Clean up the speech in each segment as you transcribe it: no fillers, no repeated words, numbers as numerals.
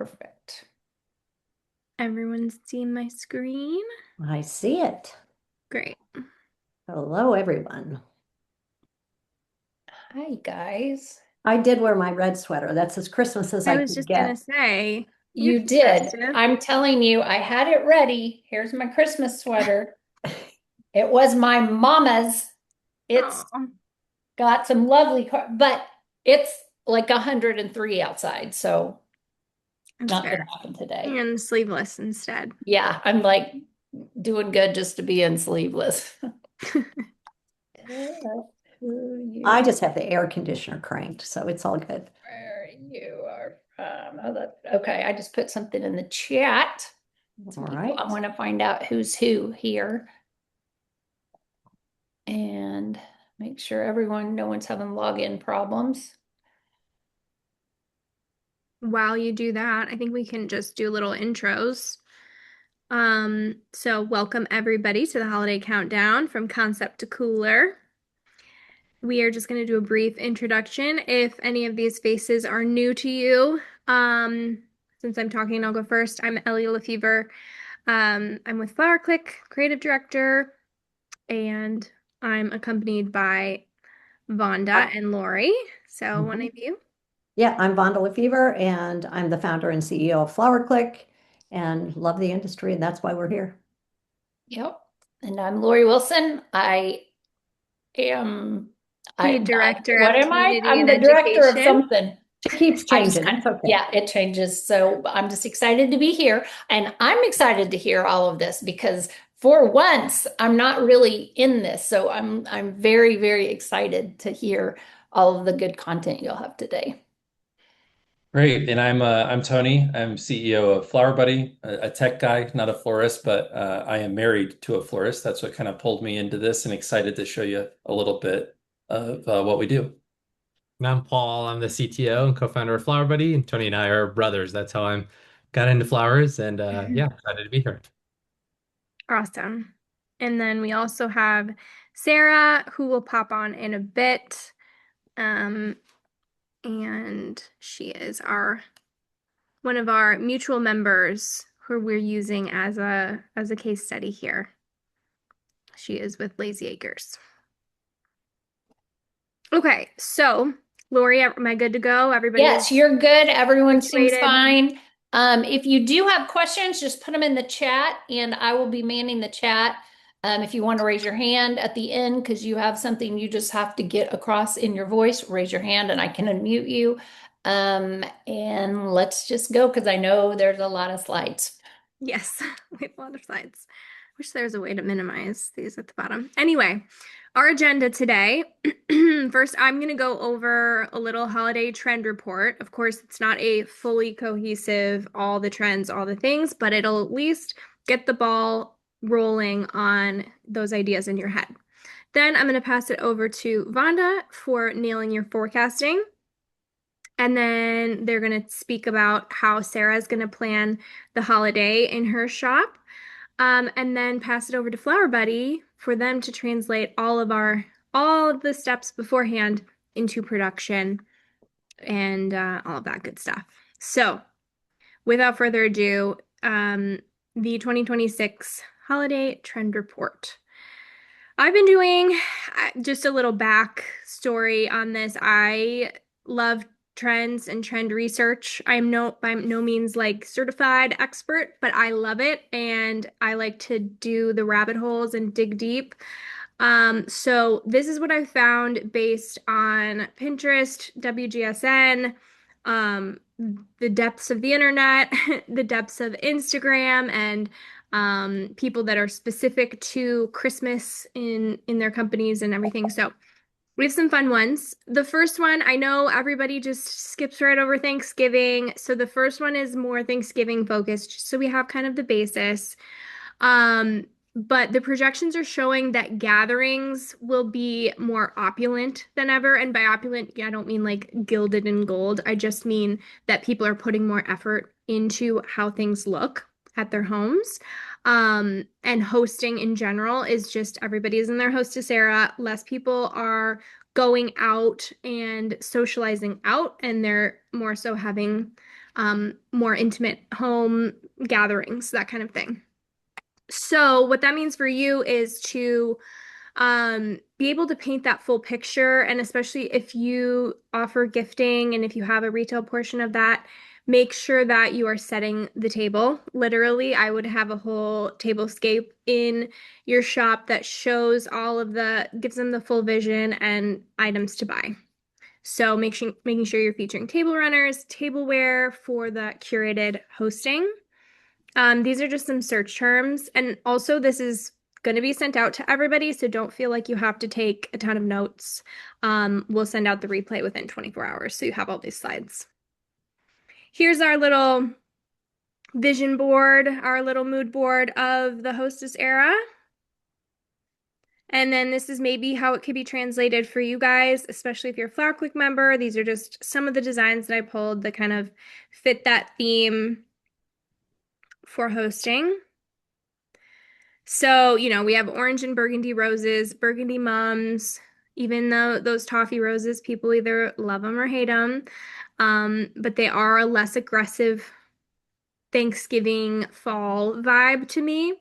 Perfect. Everyone's seen my screen? I see it. Great. Hello, everyone. Hi, guys. I did wear my red sweater. That's as Christmas as I I was could just gonna get. say, you're You too did. festive. I'm telling you, I had it ready. Here's my Christmas sweater. It was my mama's. It's Oh, got some lovely, but it's like 103 outside, so that's not fair. gonna happen today. And sleeveless instead. Yeah, I'm like doing good just to be in sleeveless. I You, just have the air conditioner cranked, so it's all good. where you are from. Oh, okay, I just put something in the chat. All Some people, right. I want to find out who's who here and make sure no one's having login problems. While you do that, I think we can just do little intros. So welcome everybody to the holiday countdown from concept to cooler. We are just going to do a brief introduction. If any of these faces are new to you, since I'm talking, I'll go first. I'm Ellie LaFever. I'm with Flower Clique, creative director, and I'm accompanied by Vonda and Lori. So one Mhm. of you. Yeah, I'm Vonda LaFever, and I'm the founder and CEO of Flower Clique and love the industry, and that's why we're here. Yep. And I'm Lori Wilson. Am The I director what of am I? community I'm and the director of education. something. It keeps I just changing. kind It's okay. yeah, it changes. So I'm just excited to be here. And I'm excited to hear all of this because for once I'm not really in this. So I'm very, very excited to hear all of the good content you'll have today. Great, and I'm Tony. I'm CEO of FlowerBuddy, a tech guy, not a florist, but I am married to a florist. That's what kind of pulled me into this, and excited to show you a little bit of what we do. And I'm Paul. I'm the CTO and co-founder of Flower Buddy, and Tony and I are brothers. That's how I got into flowers, and yeah, excited to be here. Awesome. And then we also have Sarah, who will pop on in a bit. Um, and she is our one of our mutual members who we're using as a case study here. She is with Lazy Acres. Okay, so Lori, am I good to go? Yes, Everybody's you're good. Everyone seems situated. fine. If you do have questions, just put them in the chat and I will be manning the chat. If you want to raise your hand at the end because you have something you just have to get across in your voice, raise your hand and I can unmute you. And let's just go because I know there's a lot of slides. Yes, we have a lot of slides. Wish there was a way to minimize these at the bottom. Anyway, our agenda today. First, I'm going to go over a little holiday trend report. Of course, it's not a fully cohesive, all the trends, all the things, but it'll at least get the ball rolling on those ideas in your head. Then I'm going to pass it over to Vonda for nailing your forecasting. And then they're going to speak about how Sarah's going to plan the holiday in her shop. And then pass it over to Flower Buddy for them to translate all of the steps beforehand into production and all of that good stuff. So, without further ado, the 2026 holiday trend report. I've been doing just a little back story on this. I love trends and trend research. I'm no by no means like certified expert, but I love it and I like to do the rabbit holes and dig deep. So this is what I found based on Pinterest, WGSN, the depths of the internet, the depths of Instagram, and people that are specific to Christmas in their companies and everything. So we have some fun ones. The first one, I know everybody just skips right over Thanksgiving. So the first one is more Thanksgiving focused, just so we have kind of the basis. But the projections are showing that gatherings will be more opulent than ever. And by opulent, I don't mean like gilded in gold. I just mean that people are putting more effort into how things look at their homes. And hosting in general is just everybody's in their Hostess Era. Less people are going out and socializing out, and they're more so having more intimate home gatherings, that kind of thing. So what that means for you is to be able to paint that full picture. And especially if you offer gifting and if you have a retail portion of that, make sure that you are setting the table. Literally, I would have a whole tablescape in your shop that shows gives them the full vision and items to buy. So making sure you're featuring table runners, tableware for the curated hosting. These are just some search terms. And also this is going to be sent out to everybody, so don't feel like you have to take a ton of notes. We'll send out the replay within 24 hours, so you have all these slides. Here's our little vision board, our little mood board of the Hostess Era. And then this is maybe how it could be translated for you guys, especially if you're a Flower Clique member. These are just some of the designs that I pulled that kind of fit that theme for hosting. So, we have orange and burgundy roses, burgundy mums, even though those toffee roses, people either love them or hate them. But they are a less aggressive Thanksgiving fall vibe to me.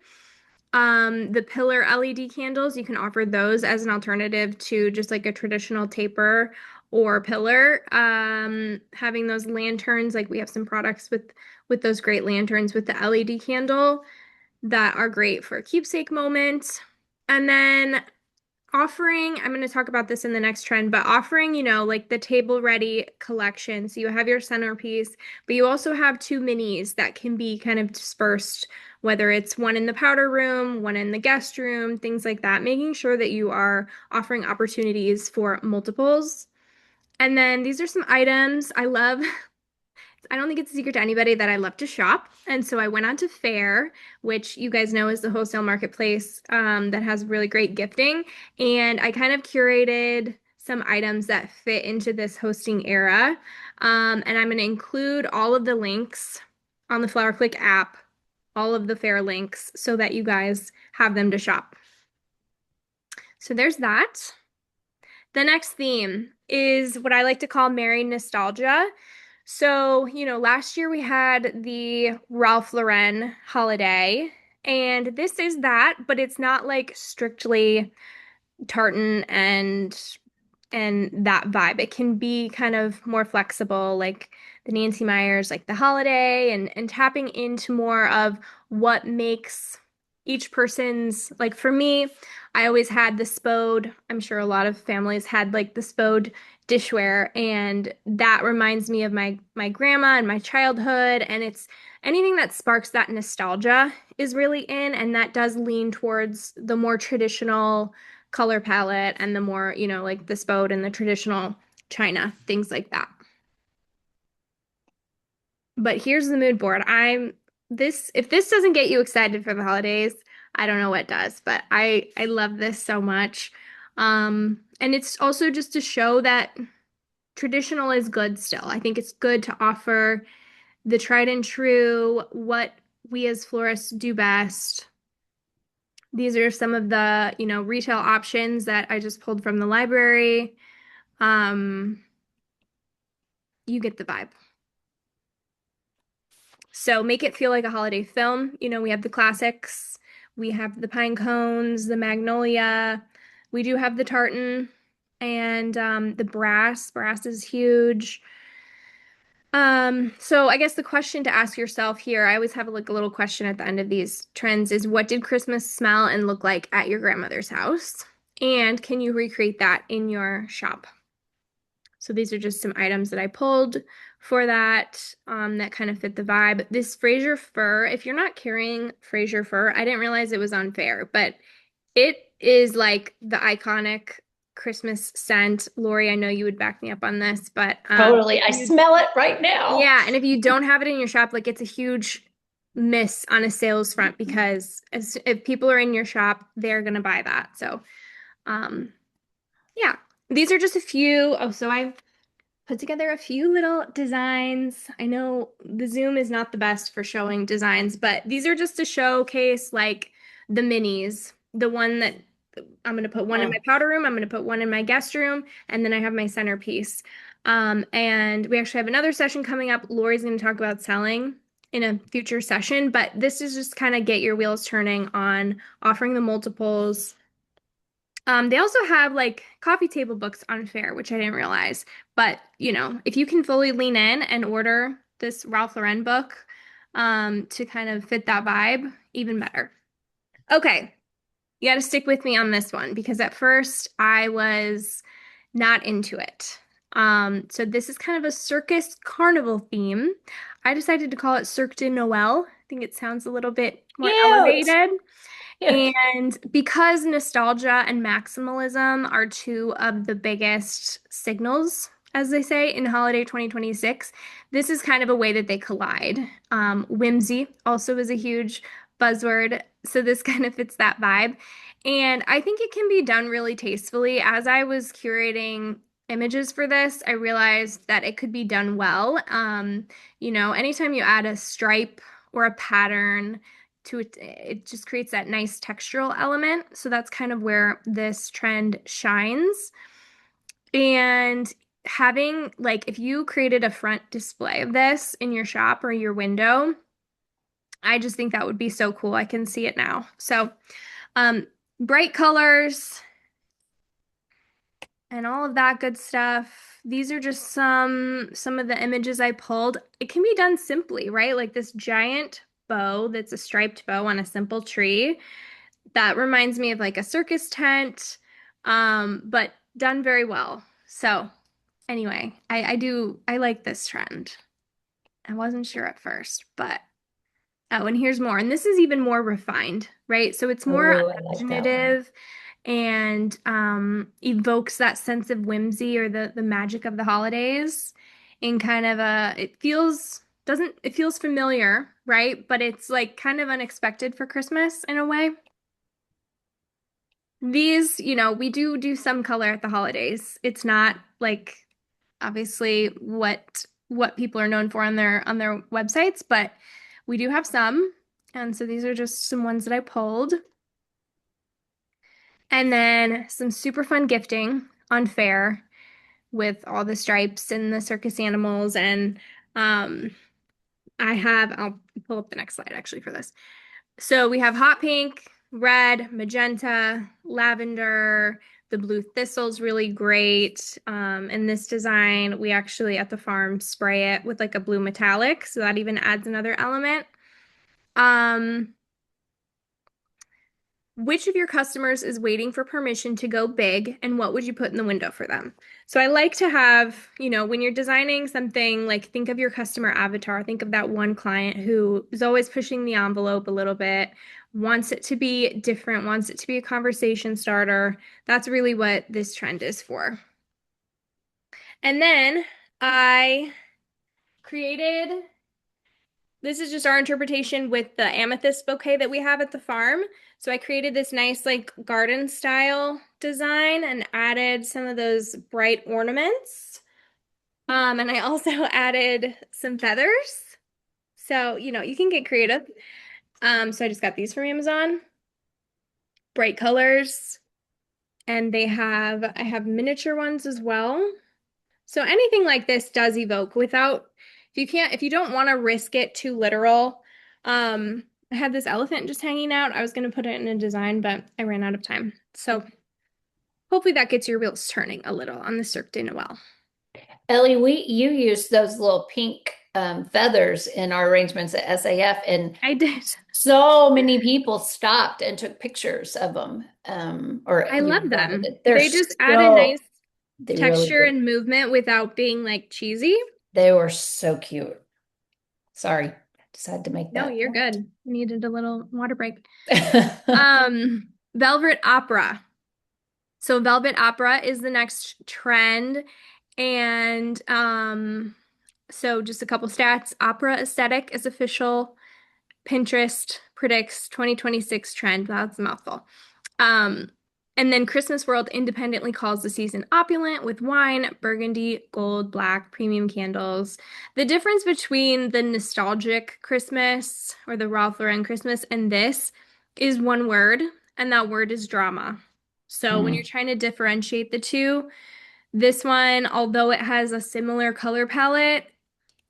The pillar LED candles, you can offer those as an alternative to just like a traditional taper or pillar. Having those lanterns, like we have some products with those great lanterns with the LED candle that are great for a keepsake moment. And then offering, I'm going to talk about this in the next trend, but offering, like the table ready collection. So you have your centerpiece, but you also have 2 minis that can be kind of dispersed, whether it's one in the powder room, one in the guest room, things like that, making sure that you are offering opportunities for multiples. And then these are some items I don't think it's a secret to anybody that I love to shop. And so I went on to Fair, which you guys know is the wholesale marketplace that has really great gifting. And I kind of curated some items that fit into this hosting era. And I'm going to include all of the links on the Flower Clique app, all of the Fair links, so that you guys have them to shop. So there's that. The next theme is what I like to call Merry Nostalgia. So, last year we had the Ralph Lauren holiday, and this is that, but it's not like strictly tartan and that vibe. It can be kind of more flexible, like the Nancy Meyers, like the holiday, and tapping into more of what makes each person's, like for me, I always had the spode. I'm sure a lot of families had like the spode dishware, and that reminds me of my grandma and my childhood, and it's anything that sparks that nostalgia is really in, and that does lean towards the more traditional color palette and the more, like the spode and the traditional china, things like that. But here's the mood board. If this doesn't get you excited for the holidays, I don't know what does, but I love this so much. And it's also just to show that traditional is good still. I think it's good to offer the tried and true, what we as florists do best. These are some of the, retail options that I just pulled from the library. You get the vibe. So make it feel like a holiday film. We have the classics. We have the pine cones, the magnolia. We do have the tartan and the brass. Brass is huge. So I guess the question to ask yourself here, I always have like a little question at the end of these trends, is what did Christmas smell and look like at your grandmother's house? And can you recreate that in your shop? So these are just some items that I pulled for that, that kind of fit the vibe. This Fraser fur, if you're not carrying Fraser fur, I didn't realize it was on Fair, but it is like the iconic Christmas scent. Lori, I know you would back me up on this, but Totally. I smell it right now. yeah, and if you don't have it in your shop, like it's a huge miss on a sales front, because if people are in your shop, they're gonna buy that. So, yeah, these are just a few. Oh, so I've put together a few little designs. I know the Zoom is not the best for showing designs, but these are just to showcase like the minis. The one that I'm going to put one in my powder room, I'm going to put one in my guest room, and then I have my centerpiece. And we actually have another session coming up. Lori's going to talk about selling in a future session, but this is just kind of get your wheels turning on offering the multiples. They also have like coffee table books on Fair, which I didn't realize. But, you know, if you can fully lean in and order this Ralph Lauren book to kind of fit that vibe, even better. Okay, you got to stick with me on this one because at first I was not into it. So this is kind of a circus carnival theme. I decided to call it Cirque de Noël. I think it sounds a little bit more Cute. elevated. Yeah. And because nostalgia and maximalism are two of the biggest signals, as they say, in holiday 2026, this is kind of a way that they collide. Whimsy also is a huge buzzword, so this kind of fits that vibe. And I think it can be done really tastefully. As I was curating images for this, I realized that it could be done well. You know, anytime you add a stripe or a pattern to it, it just creates that nice textural element. So that's kind of where this trend shines. And having, like, if you created a front display of this in your shop or your window, I just think that would be so cool. I can see it now. So, bright colors and all of that good stuff. These are just some of the images I pulled. It can be done simply, right? Like this giant bow that's a striped bow on a simple tree. That reminds me of like a circus tent, but done very well. So anyway, I like this trend. I wasn't sure at first, but oh, and here's more. And this is even more refined, right? So it's more Oh, I like that one. imaginative and evokes that sense of whimsy or the magic of the holidays in kind of a, it feels familiar, right? But it's like kind of unexpected for Christmas in a way. These, you know, we do some color at the holidays. It's not like obviously what people are known for on their websites, but we do have some. And so these are just some ones that I pulled. And then some super fun gifting on Fair with all the stripes and the circus animals. And I'll pull up the next slide actually for this. So we have hot pink, red, magenta, lavender, the blue thistle's really great. And this design, we actually at the farm spray it with like a blue metallic, so that even adds another element. Which of your customers is waiting for permission to go big, and what would you put in the window for them? So I like to have, you know, when you're designing something, like think of your customer avatar, think of that one client who is always pushing the envelope a little bit, wants it to be different, wants it to be a conversation starter. That's really what this trend is for. And then I created, this is just our interpretation with the amethyst bouquet that we have at the farm. So I created this nice like garden style design and added some of those bright ornaments. And I also added some feathers. So, you know, you can get creative. So I just got these from Amazon. Bright colors. And I have miniature ones as well. So anything like this does evoke without, if you don't want to risk it too literal. I had this elephant just hanging out. I was going to put it in a design, but I ran out of time. So hopefully that gets your wheels turning a little on the Cirque de Noël. Ellie, you used those little pink feathers in our arrangements at SAF, and I did. so many people stopped and took pictures of them. I love them. They're They just add a nice texture really and movement without being like cheesy. They were so cute. Sorry, just had to make that. No, you're point. good. Needed a little water break. Velvet opera. So velvet opera is the next trend. And so just a couple stats. Opera aesthetic is official. Pinterest predicts 2026 trend. That's a mouthful. And then Christmas World independently calls the season opulent with wine, burgundy, gold, black, premium candles. The difference between the nostalgic Christmas or the Ralph Lauren Christmas and this is one word, and that word is drama. So when you're trying to differentiate the two, This one, although it has a similar color palette,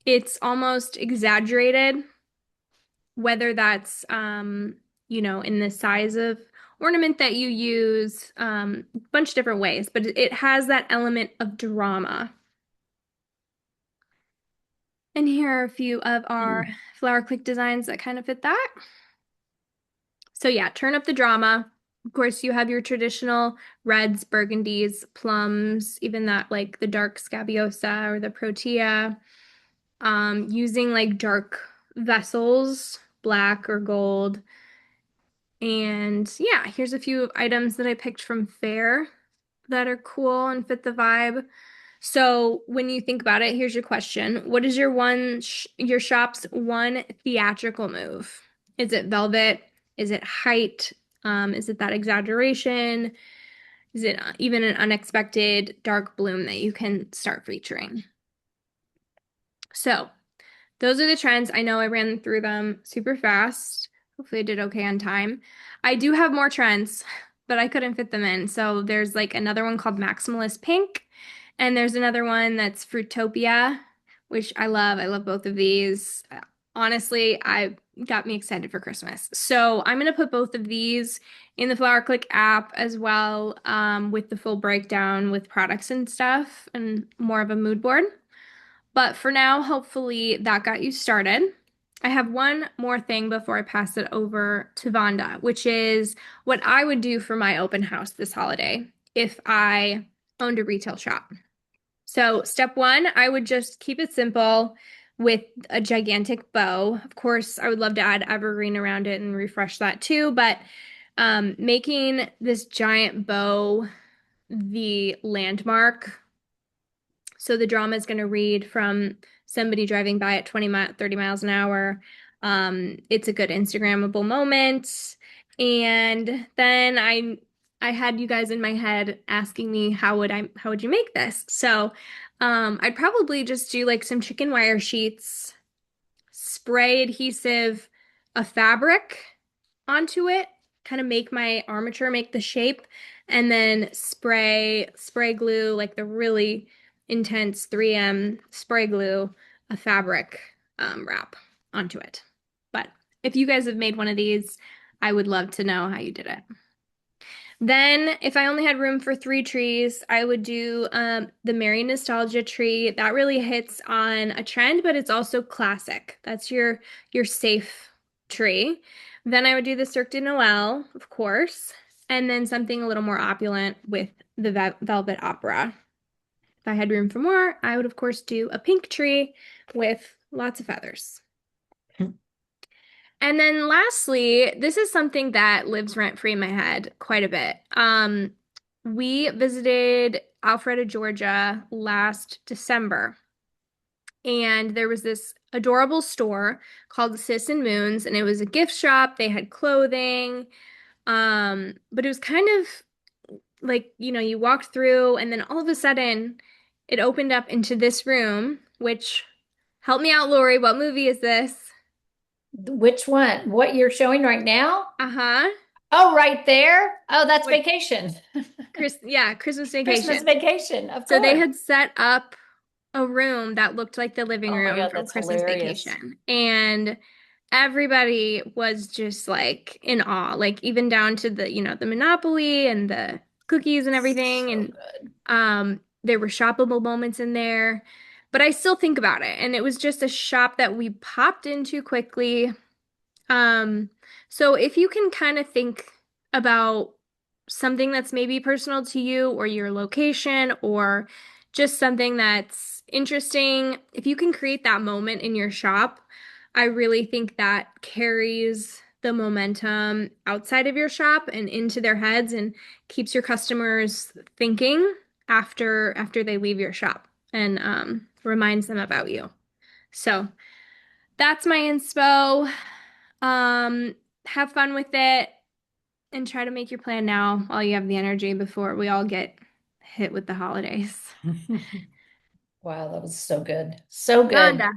it's almost exaggerated, whether that's, in the size of ornament that you use, a bunch of different ways, but it has that element of drama. And here are a few of our Flower Clique designs that kind of fit that. So yeah, turn up the drama. Of course, you have your traditional reds, burgundies, plums, even that like the dark scabiosa or the protea. Using like dark vessels, black or gold. And yeah, here's a few items that I picked from Fair that are cool and fit the vibe. So when you think about it, here's your question. What is your shop's one theatrical move? Is it velvet? Is it height? Is it that exaggeration? Is it even an unexpected dark bloom that you can start featuring? So those are the trends. I know I ran through them super fast. Hopefully I did okay on time. I do have more trends, but I couldn't fit them in. So there's like another one called Maximalist Pink, and there's another one that's Fruitopia, which I love. I love both of these. Honestly, I got me excited for Christmas. So I'm gonna put both of these in the Flower Clique app as well, with the full breakdown with products and stuff and more of a mood board. But for now, hopefully that got you started. I have one more thing before I pass it over to Vonda, which is what I would do for my open house this holiday if I owned a retail shop. So, step one, I would just keep it simple with a gigantic bow. Of course, I would love to add evergreen around it and refresh that too, but making this giant bow the landmark. So the drama is going to read from somebody driving by at 30 miles an hour. It's a good Instagrammable moment. And then I had you guys in my head asking me how would you make this? So I'd probably just do like some chicken wire sheets, spray adhesive, a fabric onto it, kind of make my armature, make the shape, and then spray glue, like the really intense 3M spray glue, a fabric wrap onto it. But if you guys have made one of these, I would love to know how you did it. Then, if I only had room for 3 trees, I would do the Merry Nostalgia tree. That really hits on a trend, but it's also classic. That's your safe tree. Then I would do the Cirque de Noël, of course, and then something a little more opulent with the Velvet Opera. If I had room for more, I would, of course, do a pink tree with lots of feathers. And then lastly, this is something that lives rent-free in my head quite a bit. We visited Alpharetta, Georgia last December, and there was this adorable store called Sis and Moons, and it was a gift shop. They had clothing, but it was kind of like, you walked through, and then all of a sudden, it opened up into this room, which, help me out, Lori, what movie is this? Which one? What you're showing right now? Uh-huh. Oh, right there. Oh, that's What- vacation. Christmas Vacation. Christmas vacation, of So they course. had set up a room that looked like the living Oh my room God, for that's Christmas hilarious. Vacation. And everybody was just like in awe, like even down to the Monopoly and the cookies and everything. So And good. there were shoppable moments in there. But I still think about it. And it was just a shop that we popped into quickly. So if you can kind of think about something that's maybe personal to you or your location or just something that's interesting, if you can create that moment in your shop, I really think that carries the momentum outside of your shop and into their heads and keeps your customers thinking after they leave your shop and reminds them about you. So that's my inspo. Have fun with it and try to make your plan now while you have the energy before we all get hit with the holidays. Wow, that was so good. So good. Vonda,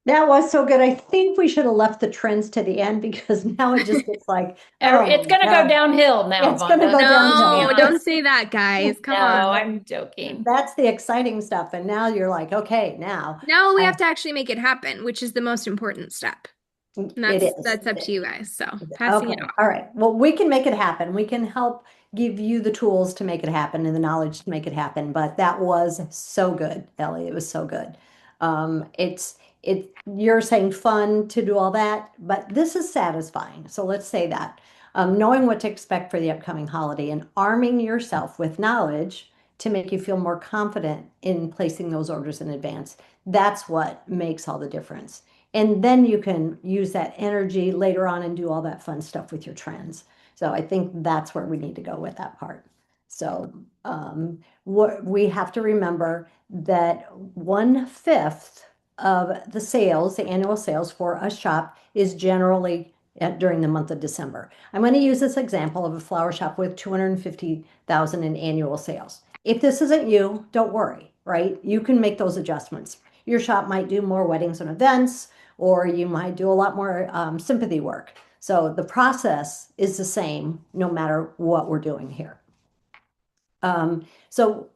That was so good. I think we should have left the trends to the end because now it just gets like, oh It's my going to go God, downhill now, it's going to Vonda. go No, downhill. don't say that, guys. Come No, on. I'm joking. That's the exciting stuff. And now you're like, okay, now Now we I, have to actually make it happen, which is the most important step. And it is. that's up to you guys. So passing Okay, it off. all right. Well, we can make it happen. We can help give you the tools to make it happen and the knowledge to make it happen. But that was so good, Ellie. It was so good. You're saying fun to do all that, but this is satisfying. So let's say that. Knowing what to expect for the upcoming holiday and arming yourself with knowledge to make you feel more confident in placing those orders in advance. That's what makes all the difference. And then you can use that energy later on and do all that fun stuff with your trends. So I think that's where we need to go with that part. So what we have to remember that 1/5 of the sales, the annual sales for a shop is generally during the month of December. I'm going to use this example of a flower shop with 250,000 in annual sales. If this isn't you, don't worry, right? You can make those adjustments. Your shop might do more weddings and events, or you might do a lot more sympathy work. So the process is the same no matter what we're doing here. So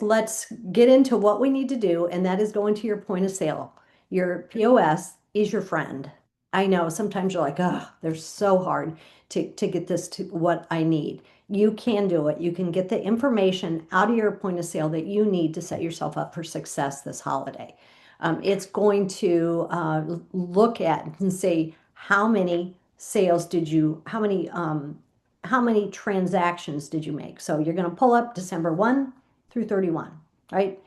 let's get into what we need to do, and that is go into your point of sale. Your POS is your friend. I know sometimes you're like, oh, they're so hard to get this to what I need. You can do it. You can get the information out of your point of sale that you need to set yourself up for success this holiday. It's going to look at and say how many sales did you, how many transactions did you make? So you're going to pull up December 1 through 31, right?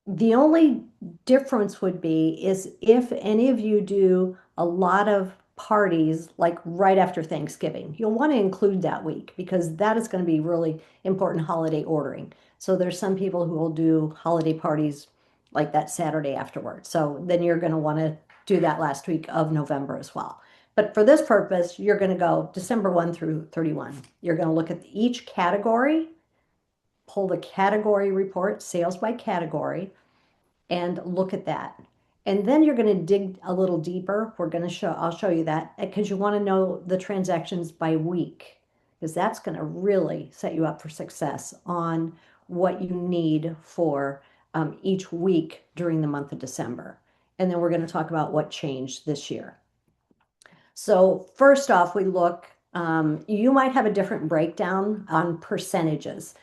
The only difference would be is if any of you do a lot of parties like right after Thanksgiving, you'll want to include that week because that is going to be really important holiday ordering. So there's some people who will do holiday parties like that Saturday afterwards. So then you're going to want to do that last week of November as well. But for this purpose, you're going to go December 1 through 31. You're going to look at each category, pull the category report, sales by category, and look at that. And then you're going to dig a little deeper. I'll show you that because you want to know the transactions by week, because that's going to really set you up for success on what you need for each week during the month of December. And then we're going to talk about what changed this year. So first off, we look, you might have a different breakdown on percentages.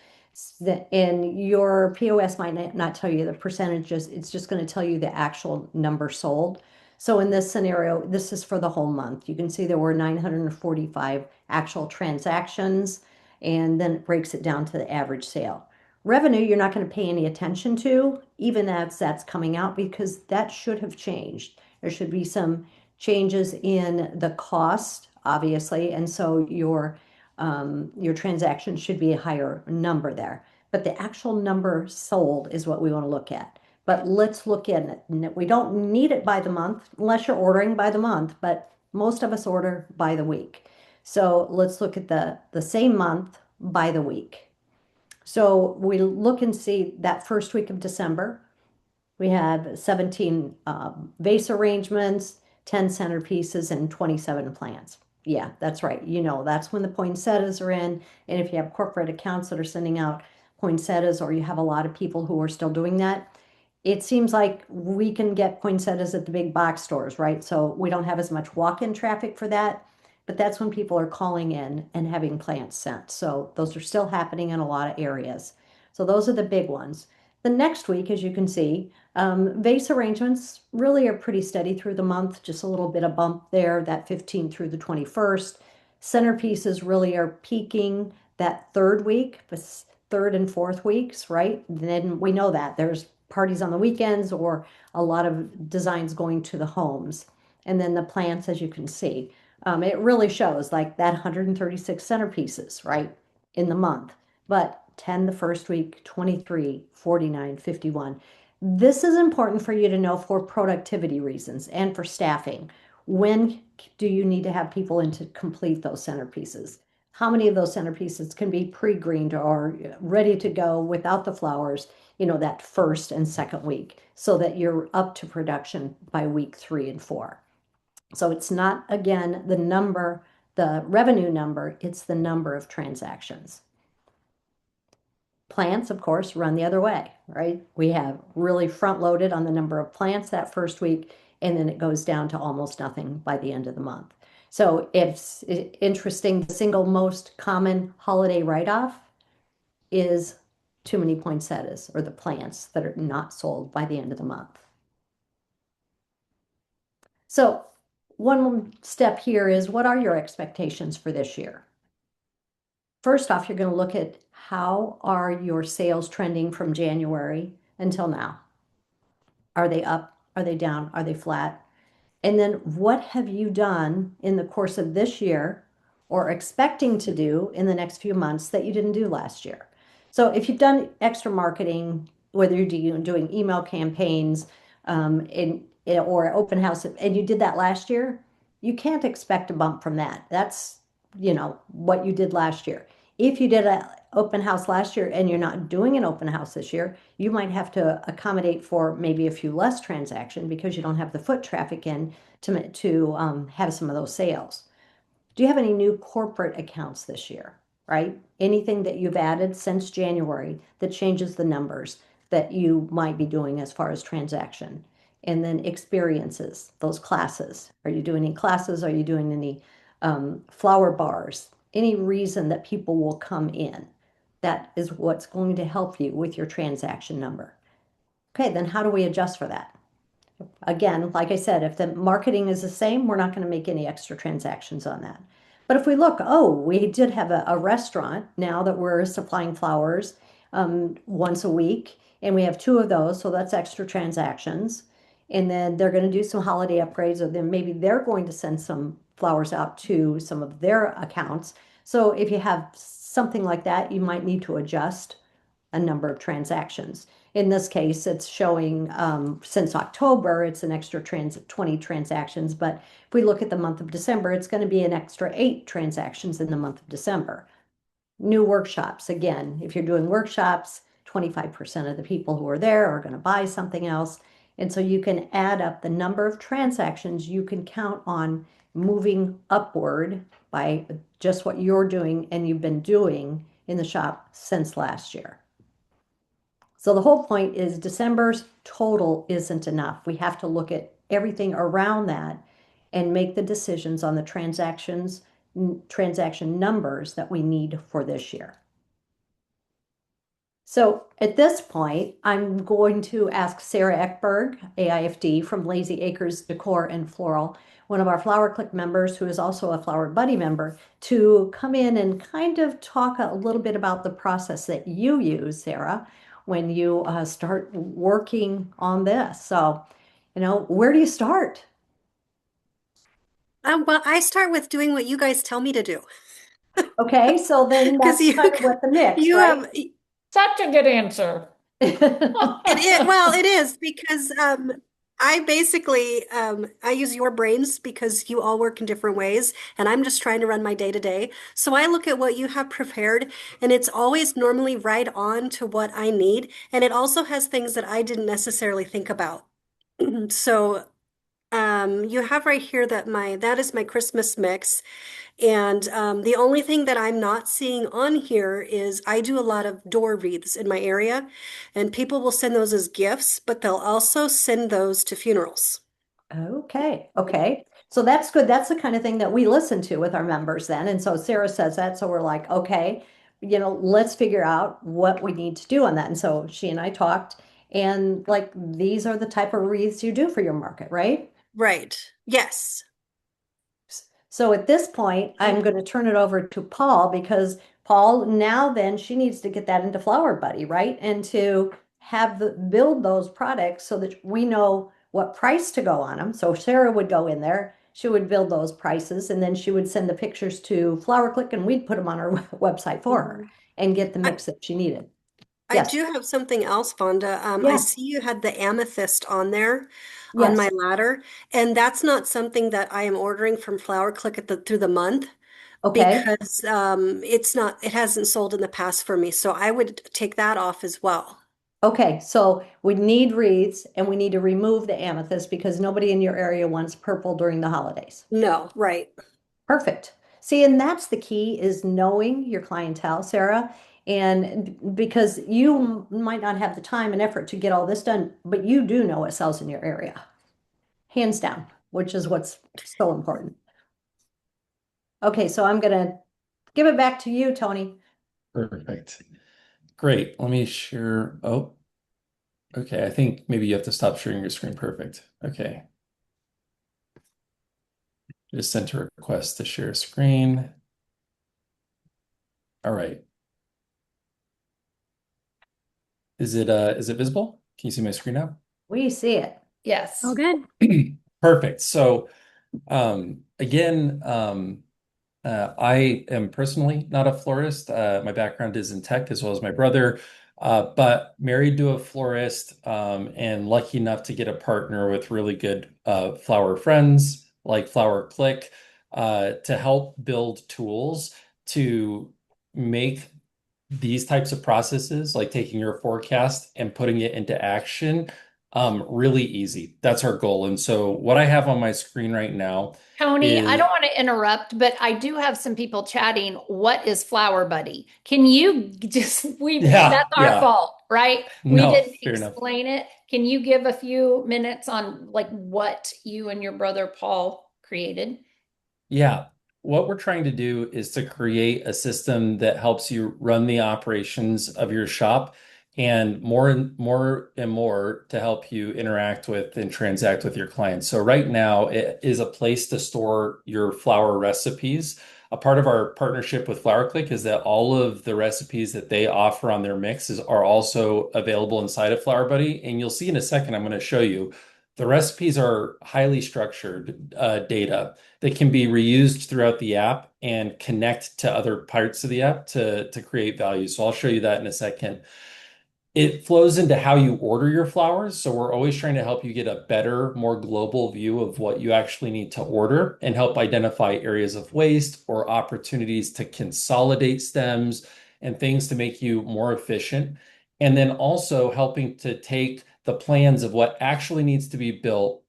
And your POS might not tell you the percentages, it's just going to tell you the actual number sold. So in this scenario, this is for the whole month. You can see there were 945 actual transactions, and then it breaks it down to the average sale. Revenue, you're not going to pay any attention to, even as that's coming out, because that should have changed. There should be some changes in the cost, obviously, and so your transaction should be a higher number there. But the actual number sold is what we want to look at. But let's look at it. We don't need it by the month unless you're ordering by the month, but most of us order by the week. So let's look at the same month by the week. So we look and see that first week of December, we have 17 vase arrangements, 10 centerpieces, and 27 plants. Yeah, that's right. You know, that's when the poinsettias are in. And if you have corporate accounts that are sending out poinsettias, or you have a lot of people who are still doing that, it seems like we can get poinsettias at the big box stores, right? So we don't have as much walk-in traffic for that, but that's when people are calling in and having plants sent. So those are still happening in a lot of areas. So those are the big ones. The next week, as you can see, vase arrangements really are pretty steady through the month, just a little bit of bump there, that 15th through the 21st. Centerpieces really are peaking that third week, the third and fourth weeks, right? Then we know that there's parties on the weekends or a lot of designs going to the homes. And then the plants, as you can see, it really shows like that 136 centerpieces, right, in the month. But 10 the first week, 23, 49, 51. This is important for you to know for productivity reasons and for staffing. When do you need to have people in to complete those centerpieces? How many of those centerpieces can be pre-greened or ready to go without the flowers that first and second week, so that you're up to production by week 3 and 4. So it's not, again, the revenue number, it's the number of transactions. Plants, of course, run the other way, right? We have really front loaded on the number of plants that first week, and then it goes down to almost nothing by the end of the month. So it's interesting, the single most common holiday write-off is too many poinsettias, or the plants that are not sold by the end of the month. So one step here is, what are your expectations for this year? First off, you're going to look at how are your sales trending from January until now. Are they up? Are they down? Are they flat? And then what have you done in the course of this year, or expecting to do in the next few months, that you didn't do last year? So if you've done extra marketing, whether you're doing email campaigns or open house, and you did that last year, you can't expect a bump from that. That's what you did last year. If you did an open house last year and you're not doing an open house this year, you might have to accommodate for maybe a few less transactions because you don't have the foot traffic in to have some of those sales. Do you have any new corporate accounts this year, right? Anything that you've added since January that changes the numbers that you might be doing as far as transaction? And then experiences, those classes. Are you doing any classes? Are you doing any flower bars? Any reason that people will come in? That is what's going to help you with your transaction number. Okay, then how do we adjust for that? Again, like I said, if the marketing is the same, we're not going to make any extra transactions on that. But if we look, we did have a restaurant now that we're supplying flowers once a week, and we have 2 of those, so that's extra transactions. And then they're going to do some holiday upgrades, or then maybe they're going to send some flowers out to some of their accounts. So if you have something like that, you might need to adjust a number of transactions. In this case, it's showing since October, it's an extra 20 transactions. But if we look at the month of December, it's going to be an extra 8 transactions in the month of December. New workshops. Again, if you're doing workshops, 25% of the people who are there are going to buy something else. And so you can add up the number of transactions you can count on moving upward by just what you're doing and you've been doing in the shop since last year. So the whole point is December's total isn't enough. We have to look at everything around that and make the decisions on the transaction numbers that we need for this year. So at this point, I'm going to ask Sarah Eckberg, AIFD, from Lazy Acres Decor and Floral, one of our Flower Clique members who is also a FlowerBuddy member, to come in and kind of talk a little bit about the process that you use, Sarah, when you start working on this. So, where do you start? Well, I start with doing what you guys tell me to do. Okay, so then that's kind of what the mix, right? Such a good answer. It is because I basically I use your brains because you all work in different ways, and I'm just trying to run my day to day. So I look at what you have prepared, and it's always normally right on to what I need, and it also has things that I didn't necessarily think about. So you have right here that is my Christmas mix. And the only thing that I'm not seeing on here is I do a lot of door wreaths in my area, and people will send those as gifts, but they'll also send those to funerals. Okay. So that's good. That's the kind of thing that we listen to with our members then. And so Sarah says that. So we're like, okay, let's figure out what we need to do on that. And so she and I talked, and like, these are the type of wreaths you do for your market, right? Right. Yes. So at this point, I'm going to turn it over to Paul, because Paul, now then she needs to get that into FlowerBuddy, right? And to build those products so that we know what price to go on them. So Sarah would go in there, she would build those prices, and then she would send the pictures to Flower Clique, and we'd put them on our website for her and get the mix that she needed. I do have something else, Vonda. I see you had the amethyst on there on my ladder, and that's not something that I am ordering from Flower Clique through the month because it hasn't sold in the past for me. So I would take that off as well. Okay, so we need wreaths and we need to remove the amethyst because nobody in your area wants purple during the holidays. No, right. Perfect. See, and that's the key is knowing your clientele, Sarah. And because you might not have the time and effort to get all this done, but you do know what sells in your area, hands down, which is what's so important. Okay, so I'm gonna give it back to you, Tony. Perfect. Great. Let me share. Oh, okay. I think maybe you have to stop sharing your screen. Perfect. Okay. Just sent a request to share screen. All right. Is it visible? Can you see my screen now? We see it. Yes. Oh, good. Perfect. So again, I am personally not a florist. My background is in tech as well as my brother, but married to a florist, and lucky enough to get a partner with really good flower friends like Flower Clique to help build tools to make these types of processes, like taking your forecast and putting it into action, really easy. That's our goal. And so what I have on my screen right now Tony, I is, don't want to interrupt, but I do have some people chatting. What is FlowerBuddy? Can you just, that's our yeah, fault, right? We no, didn't fair enough. explain it. Can you give a few minutes on like what you and your brother Paul created? Yeah. What we're trying to do is to create a system that helps you run the operations of your shop and more to help you interact with and transact with your clients. So right now it is a place to store your flower recipes. A part of our partnership with Flower Clique is that all of the recipes that they offer on their mixes are also available inside of FlowerBuddy. And you'll see in a second, I'm going to show you. The recipes are highly structured data that can be reused throughout the app and connect to other parts of the app to create value. So I'll show you that in a second. It flows into how you order your flowers. So we're always trying to help you get a better, more global view of what you actually need to order and help identify areas of waste or opportunities to consolidate stems and things to make you more efficient. And then also helping to take the plans of what actually needs to be built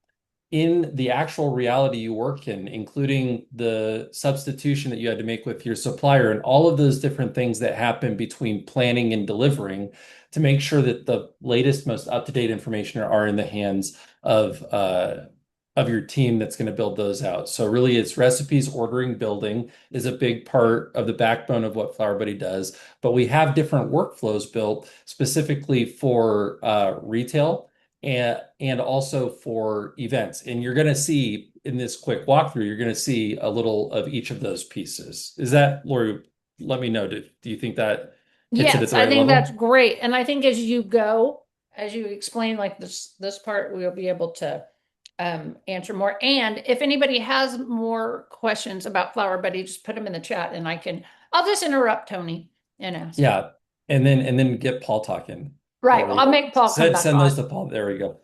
in the actual reality you work in, including the substitution that you had to make with your supplier and all of those different things that happen between planning and delivering to make sure that the latest, most up-to-date information are in the hands of your team that's going to build those out. So really it's recipes, ordering, building is a big part of the backbone of what FlowerBuddy does. But we have different workflows built specifically for retail and also for events. And you're going to see in this quick walkthrough, you're going to see a little of each of those pieces. Is that, Lori, let me know. Do you think that hits it at Yes, the I right think that's level? great. And I think as you go, as you explain like this part, we'll be able to answer more. And if anybody has more questions about FlowerBuddy, just put them in the chat and I'll just interrupt Tony and ask. Yeah. And then get Paul talking. Right. Lori, I'll make Paul come back send those on. to Paul. There we go.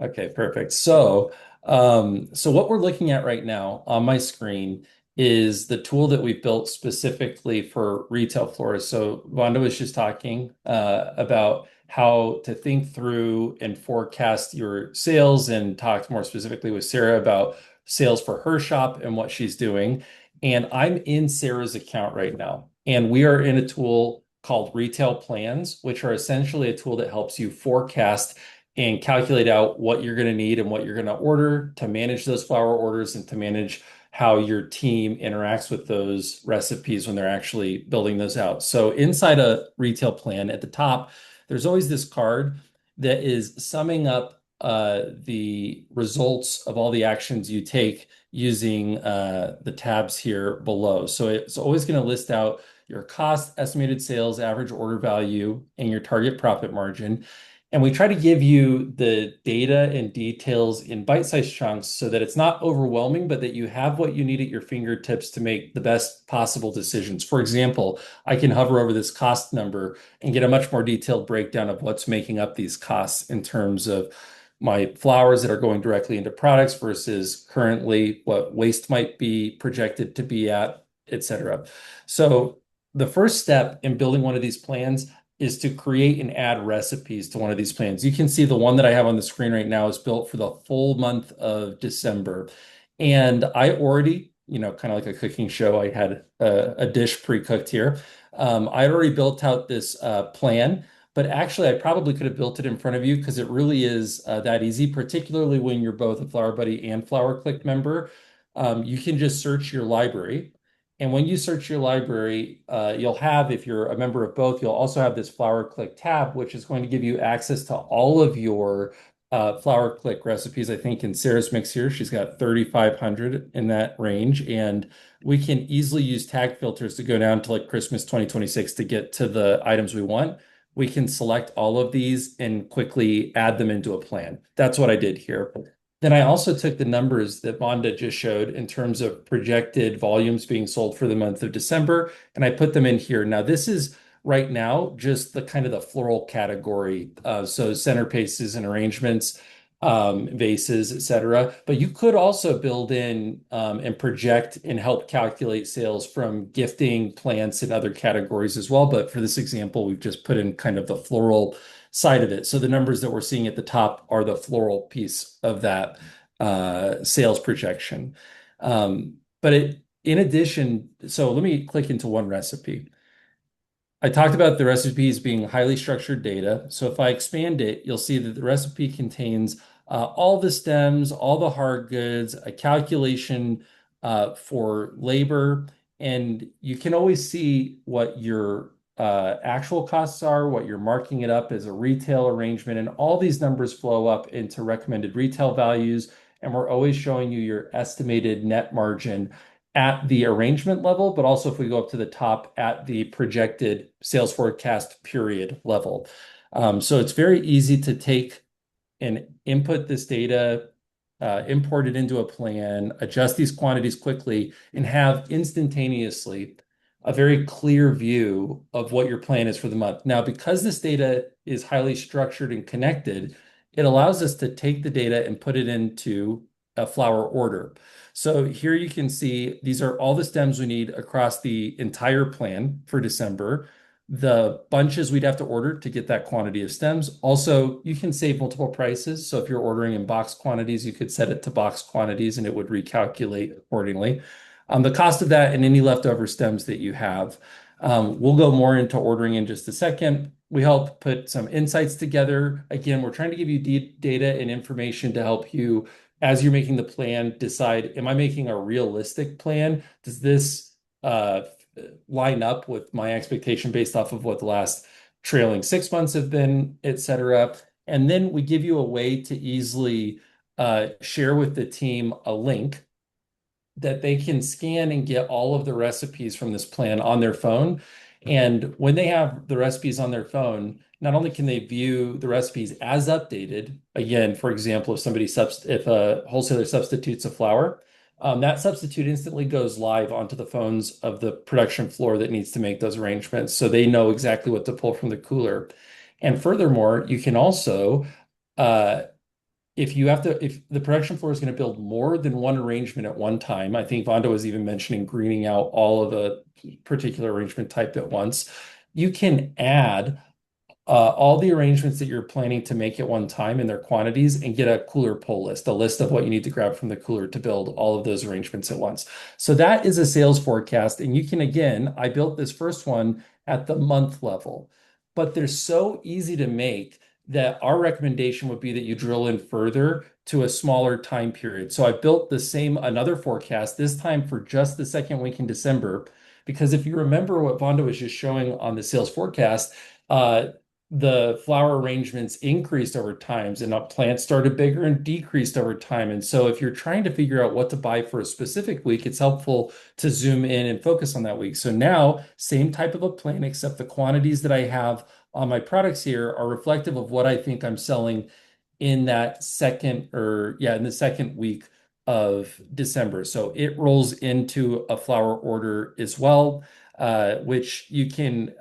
Okay, perfect. So what we're looking at right now on my screen is the tool that we built specifically for retail florists. So Vonda was just talking about how to think through and forecast your sales and talked more specifically with Sarah about sales for her shop and what she's doing. And I'm in Sarah's account right now, and we are in a tool called Retail Plans, which are essentially a tool that helps you forecast and calculate out what you're going to need and what you're going to order to manage those flower orders and to manage how your team interacts with those recipes when they're actually building those out. So inside a retail plan at the top, there's always this card that is summing up the results of all the actions you take using the tabs here below. So it's always going to list out your cost, estimated sales, average order value, and your target profit margin. And we try to give you the data and details in bite-sized chunks so that it's not overwhelming, but that you have what you need at your fingertips to make the best possible decisions. For example, I can hover over this cost number and get a much more detailed breakdown of what's making up these costs in terms of my flowers that are going directly into products versus currently what waste might be projected to be at, et cetera. So the first step in building one of these plans, is to create and add recipes to one of these plans. You can see the one that I have on the screen right now is built for the full month of December. And I already, kind of like a cooking show, I had a dish pre-cooked here. I already built out this plan, but actually I probably could have built it in front of you because it really is that easy, particularly when you're both a FlowerBuddy and Flower Clique member. You can just search your library. And when you search your library, you'll have, if you're a member of both, you'll also have this Flower Clique tab, which is going to give you access to all of your Flower Clique recipes. I think in Sarah's mix here, she's got 3,500 in that range. And we can easily use tag filters to go down to like Christmas 2026 to get to the items we want. We can select all of these and quickly add them into a plan. That's what I did here. Then I also took the numbers that Vonda just showed in terms of projected volumes being sold for the month of December, and I put them in here. Now, this is right now just the kind of the floral category, so centerpieces and arrangements, vases, etc. But you could also build in and project and help calculate sales from gifting, plants, and other categories as well. But for this example, we've just put in kind of the floral side of it. So the numbers that we're seeing at the top are the floral piece of that sales projection. In addition, so let me click into one recipe. I talked about the recipes being highly structured data. So if I expand it, you'll see that the recipe contains all the stems, all the hard goods, a calculation for labor, and you can always see what your actual costs are, what you're marking it up as a retail arrangement, and all these numbers flow up into recommended retail values. And we're always showing you your estimated net margin at the arrangement level, but also if we go up to the top at the projected sales forecast period level. So it's very easy to take and input this data, import it into a plan, adjust these quantities quickly, and have instantaneously a very clear view of what your plan is for the month. Now, because this data is highly structured and connected, it allows us to take the data and put it into a flower order. So here you can see these are all the stems we need across the entire plan for December. The bunches we'd have to order to get that quantity of stems. Also, you can save multiple prices. So if you're ordering in box quantities, you could set it to box quantities and it would recalculate accordingly. The cost of that and any leftover stems that you have. We'll go more into ordering in just a second. We help put some insights together. Again, we're trying to give you data and information to help you, as you're making the plan, decide, am I making a realistic plan? Does this line up with my expectation based off of what the last trailing 6 months have been, etc.? And then we give you a way to easily share with the team a link that they can scan and get all of the recipes from this plan on their phone. And when they have the recipes on their phone, not only can they view the recipes as updated, again, for example, if a wholesaler substitutes a flower, that substitute instantly goes live onto the phones of the production floor that needs to make those arrangements, so they know exactly what to pull from the cooler. And furthermore, you can also, if the production floor is going to build more than one arrangement at one time, I think Vonda was even mentioning greening out all of a particular arrangement type at once, you can add all the arrangements that you're planning to make at one time in their quantities and get a cooler pull list, a list of what you need to grab from the cooler to build all of those arrangements at once. So that is a sales forecast. And you can, again, I built this first one at the month level, but they're so easy to make that our recommendation would be that you drill in further to a smaller time period. So I built another forecast, this time for just the second week in December, because if you remember what Vonda was just showing on the sales forecast, the flower arrangements increased over time and plants started bigger and decreased over time. And so if you're trying to figure out what to buy for a specific week, it's helpful to zoom in and focus on that week. So now, same type of a plan, except the quantities that I have on my products here are reflective of what I think I'm selling in that in the second week of December. So it rolls into a flower order as well, which you can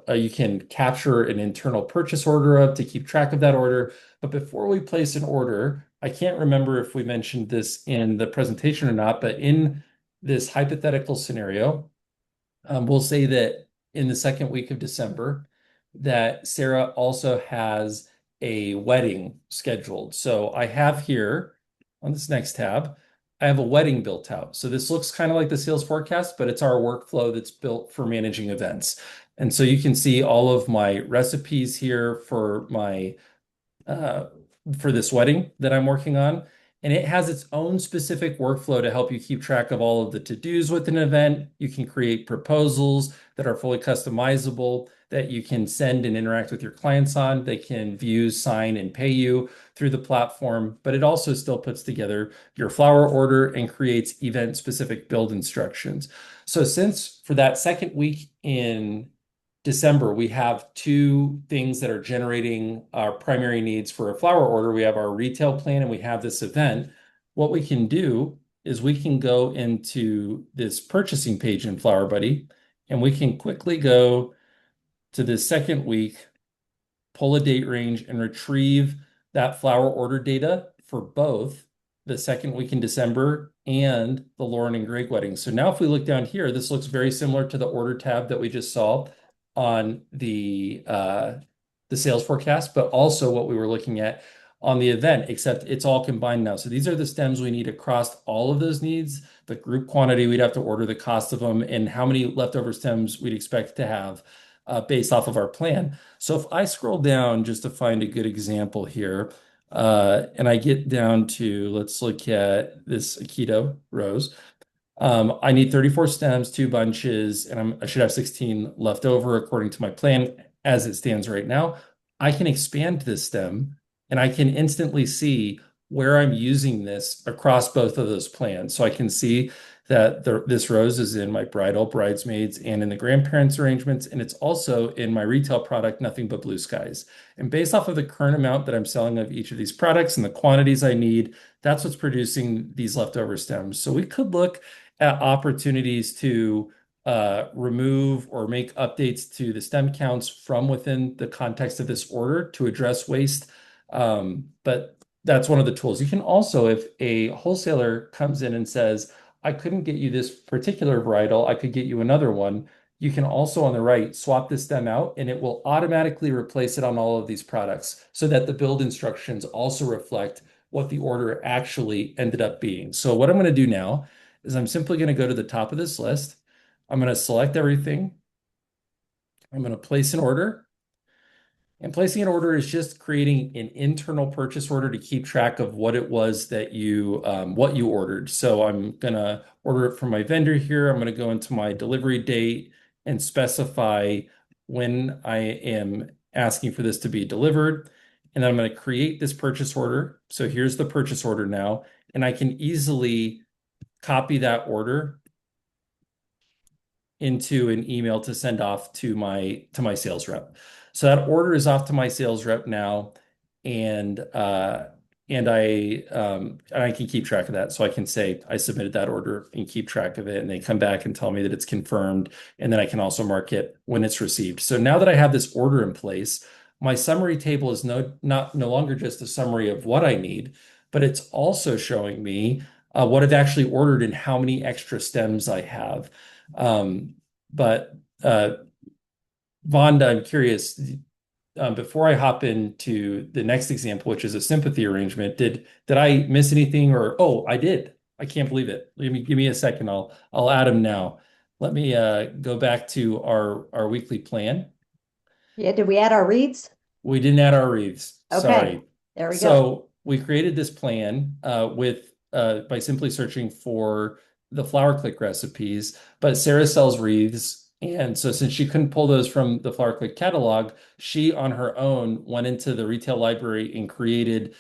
you can capture an internal purchase order of to keep track of that order. But before we place an order, I can't remember if we mentioned this in the presentation or not, but in this hypothetical scenario, we'll say that in the second week of December, that Sarah also has a wedding scheduled. So I have here on this next tab, I have a wedding built out. So this looks kind of like the sales forecast, but it's our workflow that's built for managing events. And so you can see all of my recipes here for my uh, for this wedding that I'm working on. And it has its own specific workflow to help you keep track of all of the to-dos with an event. You can create proposals that are fully customizable that you can send and interact with your clients on. They can view, sign, and pay you through the platform, but it also still puts together your flower order and creates event-specific build instructions. So since for that second week in December, we have two things that are generating our primary needs for a flower order. We have our retail plan and we have this event. What we can do is we can go into this purchasing page in FlowerBuddy and we can quickly go to the second week, pull a date range and retrieve that flower order data for both the second week in December and the Lauren and Greg wedding. So now if we look down here, this looks very similar to the order tab that we just saw on the sales forecast, but also what we were looking at on the event, except it's all combined now. So these are the stems we need across all of those needs, the group quantity we'd have to order, the cost of them, and how many leftover stems we'd expect to have based off of our plan. So if I scroll down just to find a good example here, and I get down to, let's look at this Aikido rose. I need 34 stems, 2 bunches, and I should have 16 left over according to my plan as it stands right now. I can expand this stem and I can instantly see where I'm using this across both of those plans. So I can see that this rose is in my bridal, bridesmaids, and in the grandparents arrangements, and it's also in my retail product, Nothing But Blue Skies. And based off of the current amount that I'm selling of each of these products and the quantities I need, that's what's producing these leftover stems. So we could look at opportunities to remove or make updates to the stem counts from within the context of this order to address waste. But that's one of the tools. You can also, if a wholesaler comes in and says, I couldn't get you this particular varietal, I could get you another one. You can also on the right swap this stem out and it will automatically replace it on all of these products so that the build instructions also reflect what the order actually ended up being. So what I'm going to do now is I'm simply going to go to the top of this list. I'm going to select everything. I'm going to place an order. And placing an order is just creating an internal purchase order to keep track of what it was that what you ordered. So I'm going to order it from my vendor here. I'm going to go into my delivery date and specify when I am asking for this to be delivered. And then I'm going to create this purchase order. So here's the purchase order now. And I can easily copy that order into an email to send off to my sales rep. So that order is off to my sales rep now, and I can keep track of that. So I can say I submitted that order and keep track of it, and they come back and tell me that it's confirmed, and then I can also mark it when it's received. So now that I have this order in place, my summary table is no longer just a summary of what I need, but it's also showing me what I've actually ordered and how many extra stems I have. But Vonda, I'm curious, before I hop into the next example, which is a sympathy arrangement, did I miss anything? Or oh, I did. I can't believe it. Give me a second. I'll add them now. Let me go back to our weekly plan. Yeah, did we add our reads? We didn't add our wreaths. Okay, Sorry. there we go. So we created this plan by simply searching for the Flower Clique recipes, but Sarah sells wreaths. And so since she couldn't pull those from the Flower Clique catalog, she on her own went into the retail library and created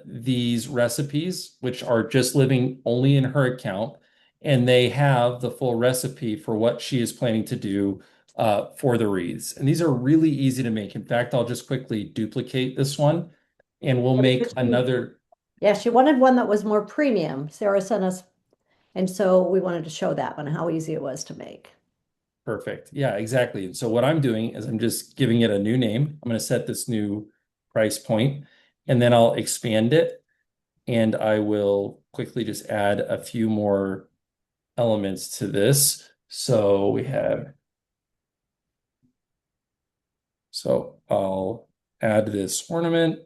these recipes, which are just living only in her account. And they have the full recipe for what she is planning to do for the wreaths. And these are really easy to make. In fact, I'll just quickly duplicate this one and we'll make another. Yeah, she wanted one that was more premium. Sarah sent us, and so we wanted to show that one, how easy it was to make. Perfect. Yeah, exactly. And so what I'm doing is I'm just giving it a new name. I'm going to set this new price point, and then I'll expand it, and I will quickly just add a few more elements to this. So we have So I'll add this ornament.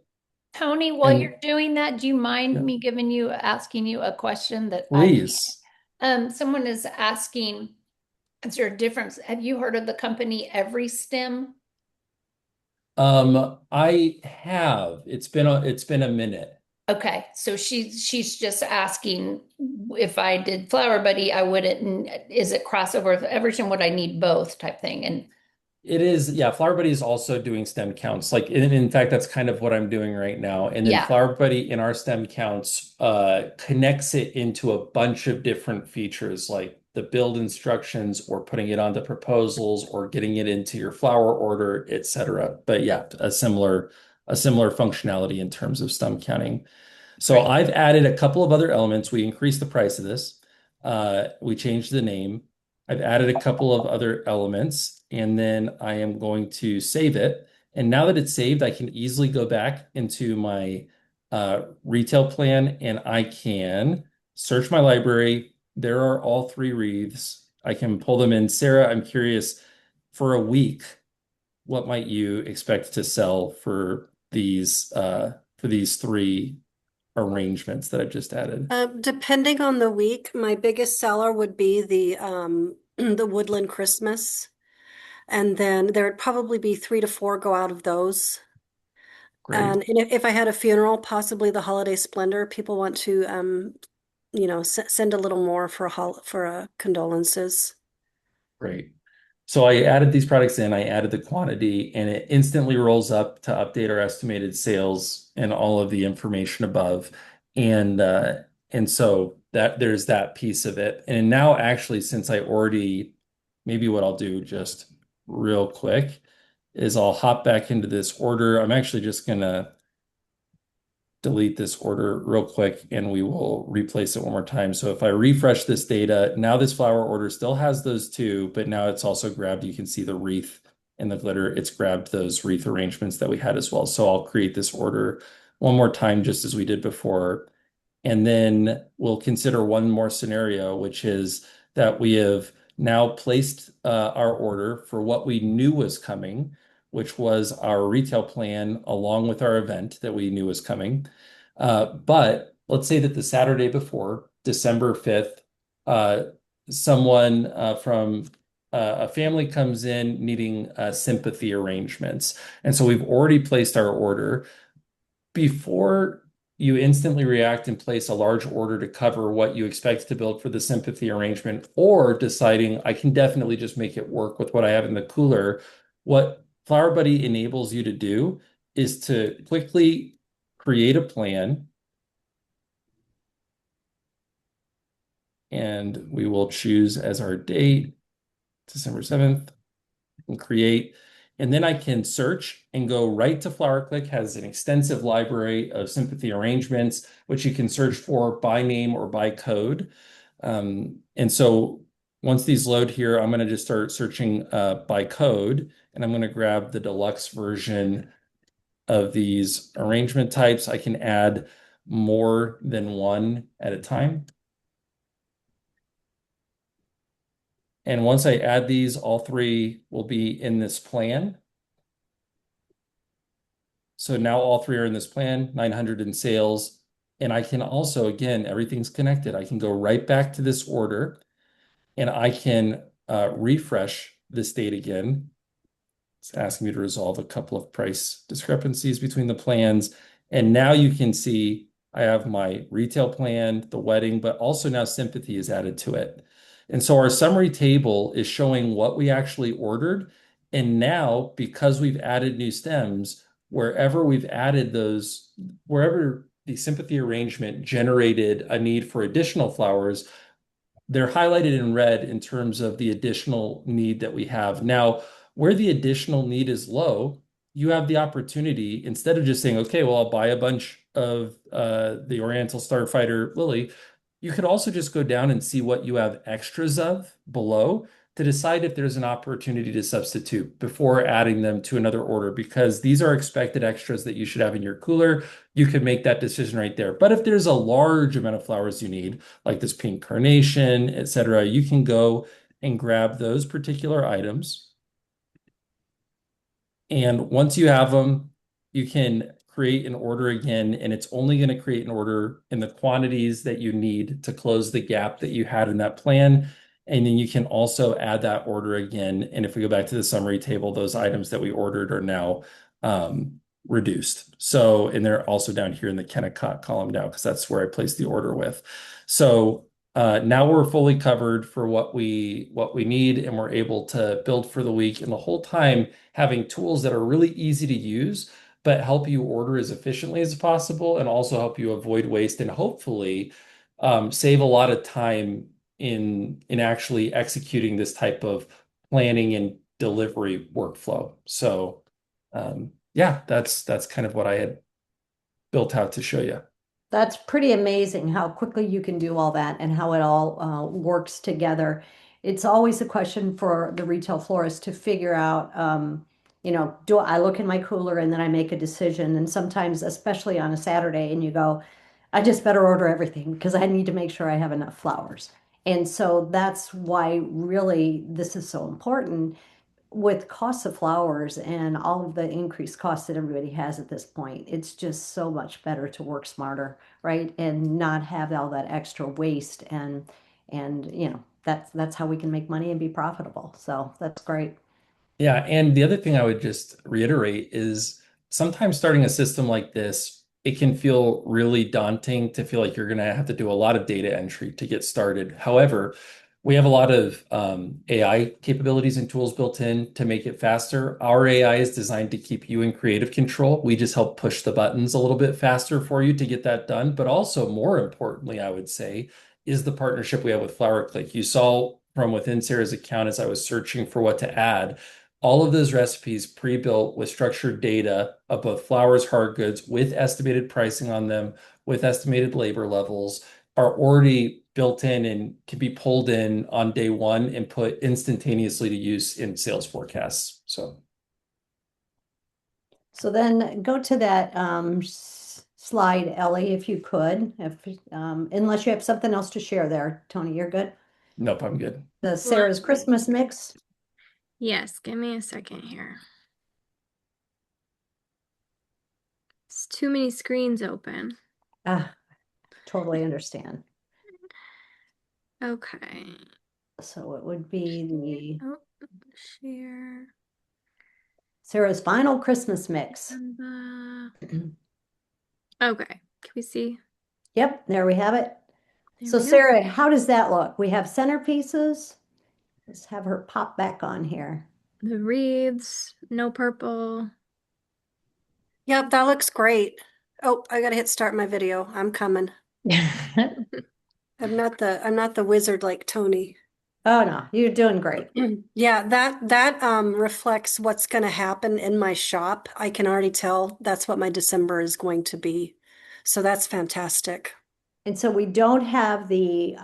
Tony, while And you're doing that, do you mind yeah, me asking you a question that please. someone is asking, is there a difference? Have you heard of the company Every Stem? I have. It's been a minute. Okay, so she's just asking if I did Flower Buddy, I wouldn't, is it crossover with Every Stem? Would I need both type thing? And It is, yeah, Flower Buddy is also doing stem counts. Like in fact, that's kind of what I'm doing right now. And then yeah, Flower Buddy in our stem counts connects it into a bunch of different features like the build instructions or putting it onto proposals or getting it into your flower order, etc. But yeah, a similar functionality in terms of stem counting. So great. I've added a couple of other elements. We increased the price of this. We changed the name. I've added a couple of other elements, and then I am going to save it. And now that it's saved, I can easily go back into my retail plan and I can search my library. There are all three wreaths. I can pull them in. Sarah, I'm curious, for a week, what might you expect to sell for these three arrangements that I've just added? Depending on the week, my biggest seller would be the the Woodland Christmas, and then there'd probably be 3 to 4 go out of those. Great. And if I had a funeral, possibly the Holiday Splendor. People want to send a little more for condolences. Great. So I added these products in, I added the quantity, and it instantly rolls up to update our estimated sales and all of the information above. And so that there's that piece of it. And now actually, since I already, maybe what I'll do just real quick is I'll hop back into this order. I'm actually just gonna delete this order real quick and we will replace it one more time. So if I refresh this data, now this flower order still has those two, but now it's also grabbed, you can see the wreath and the glitter, it's grabbed those wreath arrangements that we had as well. So I'll create this order one more time just as we did before. And then we'll consider one more scenario, which is that we have now placed our order for what we knew was coming, which was our retail plan along with our event that we knew was coming. But let's say that the Saturday before, December 5th, someone from a family comes in needing sympathy arrangements. And so we've already placed our order. Before you instantly react and place a large order to cover what you expect to build for the sympathy arrangement, or deciding I can definitely just make it work with what I have in the cooler, what Flower Buddy enables you to do is to quickly create a plan. And we will choose as our date, December 7th, and create. And then I can search and go right to Flower Clique, has an extensive library of sympathy arrangements, which you can search for by name or by code. And so once these load here, I'm going to just start searching by code, and I'm going to grab the deluxe version of these arrangement types. I can add more than one at a time. And once I add these, all three will be in this plan. So now all three are in this plan, 900 in sales. And I can also, again, everything's connected. I can go right back to this order and I can refresh this date again. It's asking me to resolve a couple of price discrepancies between the plans. And now you can see I have my retail plan, the wedding, but also now sympathy is added to it. And so our summary table is showing what we actually ordered. And now, because we've added new stems, wherever we've added those, wherever the sympathy arrangement generated a need for additional flowers, they're highlighted in red in terms of the additional need that we have. Now, where the additional need is low, you have the opportunity, instead of just saying, okay, well, I'll buy a bunch of the Oriental Starfighter lily, you could also just go down and see what you have extras of below to decide if there's an opportunity to substitute before adding them to another order, because these are expected extras that you should have in your cooler. You could make that decision right there. But if there's a large amount of flowers you need, like this pink carnation, etc., you can go and grab those particular items. And once you have them, you can create an order again, and it's only going to create an order in the quantities that you need to close the gap that you had in that plan. And then you can also add that order again. And if we go back to the summary table, those items that we ordered are now reduced. So, and they're also down here in the Kennecott column now, because that's where I placed the order with. So now we're fully covered for what we need, and we're able to build for the week. And the whole time having tools that are really easy to use, but help you order as efficiently as possible, and also help you avoid waste, and hopefully save a lot of time in actually executing this type of planning and delivery workflow. So yeah, that's kind of what I had built out to show you. That's pretty amazing how quickly you can do all that and how it all works together. It's always a question for the retail florist to figure out, do I look in my cooler and then I make a decision? And sometimes, especially on a Saturday, and you go, I just better order everything because I need to make sure I have enough flowers. And so that's why really this is so important with costs of flowers and all of the increased costs that everybody has at this point. It's just so much better to work smarter, right? And not have all that extra waste, and that's how we can make money and be profitable. So that's great. Yeah, and the other thing I would just reiterate is sometimes starting a system like this, it can feel really daunting to feel like you're going to have to do a lot of data entry to get started. However, we have a lot of AI capabilities and tools built in to make it faster. Our AI is designed to keep you in creative control. We just help push the buttons a little bit faster for you to get that done. But also, more importantly, I would say, is the partnership we have with Flower Clique. You saw from within Sarah's account as I was searching for what to add, all of those recipes pre-built with structured data of both flowers, hard goods, with estimated pricing on them, with estimated labor levels, are already built in and can be pulled in on day one and put instantaneously to use in sales forecasts. So then go to that slide, Ellie, if you could, unless you have something else to share there. Tony, you're good? Nope, I'm good. The Sarah's Christmas mix. Yes, give me a second here. It's too many screens open. Totally understand. Okay. So it would be Oh, share. Sarah's final Christmas mix. Okay. Can we see? Yep, there we have it. There So we go. Sarah, how does that look? We have centerpieces. Let's have her pop back on here. The wreaths, no purple. Yep, that looks great. Oh, I gotta hit start my video. I'm coming. I'm not the wizard like Tony. Oh no, you're doing great. Yeah, that reflects what's gonna happen in my shop. I can already tell that's what my December is going to be. So that's fantastic. And so we don't have the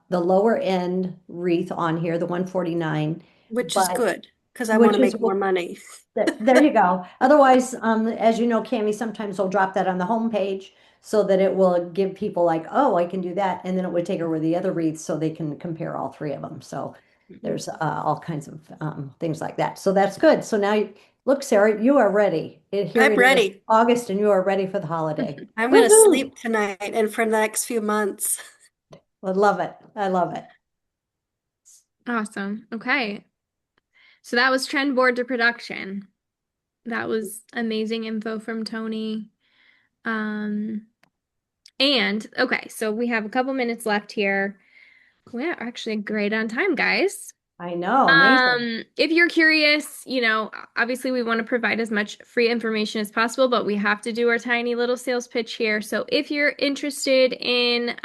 lower end wreath on here, the 149, Which is but good because I which want to is make more money. there you go. Otherwise, as you know, Cami, sometimes will drop that on the home page so that it will give people like, oh, I can do that, and then it would take over the other wreaths so they can compare all three of them. So there's all kinds of things like that. So that's good. So now, look, Sarah, you are ready. Here I'm it is, ready. August, and you are ready for the holiday. I'm gonna Woohoo! sleep tonight and for the next few months. I love it. I love it. Awesome. Okay. So that was trend board to production. That was amazing info from Tony. And okay, so we have a couple minutes left here. We're actually great on time, guys. I know, amazing. If you're curious, obviously we want to provide as much free information as possible, but we have to do our tiny little sales pitch here. So if you're interested in